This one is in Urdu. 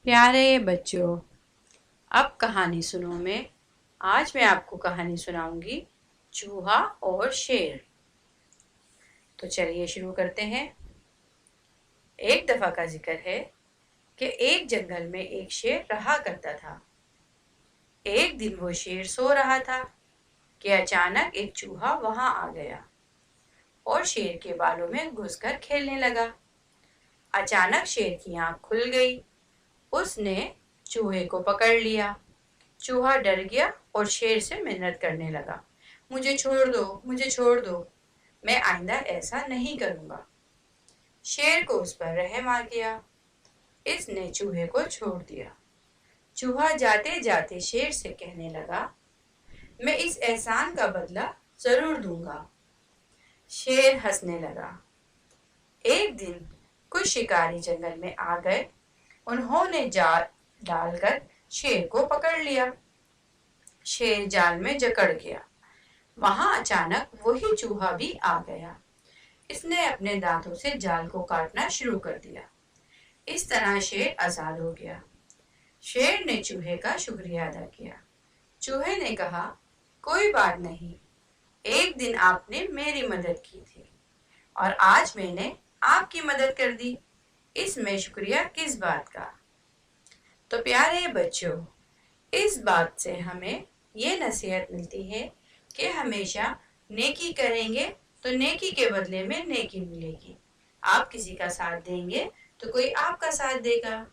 پیارے بچوں، اب کہانی سنو میں آج میں آپ کو کہانی سناؤں گی چوہا اور شیر۔ تو چلیے شروع کرتے ہیں۔ ایک دفعہ کا ذکر ہے کہ ایک جنگل میں ایک شیر رہا کرتا تھا۔ ایک دن وہ شیر سو رہا تھا کہ اچانک ایک چوہا وہاں آ گیا اور شیر کے بالوں میں گھس کر کھیلنے لگا۔ اچانک شیر کی آنکھ کھل گئی۔ اس نے چوہے کو پکڑ لیا۔ چوہا ڈر گیا اور شیر سے منت کرنے لگا، مجھے چھوڑ دو، مجھے چھوڑ دو، میں آئندہ ایسا نہیں کروں گا۔ شیر کو اس پر رحم آ گیا۔ اس نے چوہے کو چھوڑ دیا۔ چوہا جاتے جاتے شیر سے کہنے لگا، میں اس احسان کا بدلہ ضرور دوں گا۔ شیر ہنسنے لگا۔ ایک دن کچھ شکاری جنگل میں آ گئے۔ انہوں نے جال ڈال کر شیر کو پکڑ لیا۔ شیر جال میں جکڑ گیا۔ وہاں اچانک وہی چوہا بھی آ گیا۔ اس نے اپنے دانتوں سے جال کو کاٹنا شروع کر دیا۔ اس طرح شیر آزاد ہو گیا۔ شیر نے چوہے کا شکریہ ادا کیا۔ چوہے نے کہا، کوئی بات نہیں، ایک دن آپ نے میری مدد کی تھی اور آج میں نے آپ کی مدد کر دی، اس میں شکریہ کس بات کا؟ تو پیارے بچوں، اس بات سے ہمیں یہ نصیحت ملتی ہے کہ ہمیشہ نیکی کریں گے تو نیکی کے بدلے میں نیکی ملے گی۔ آپ کسی کا ساتھ دیں گے تو کوئی آپ کا ساتھ دے گا۔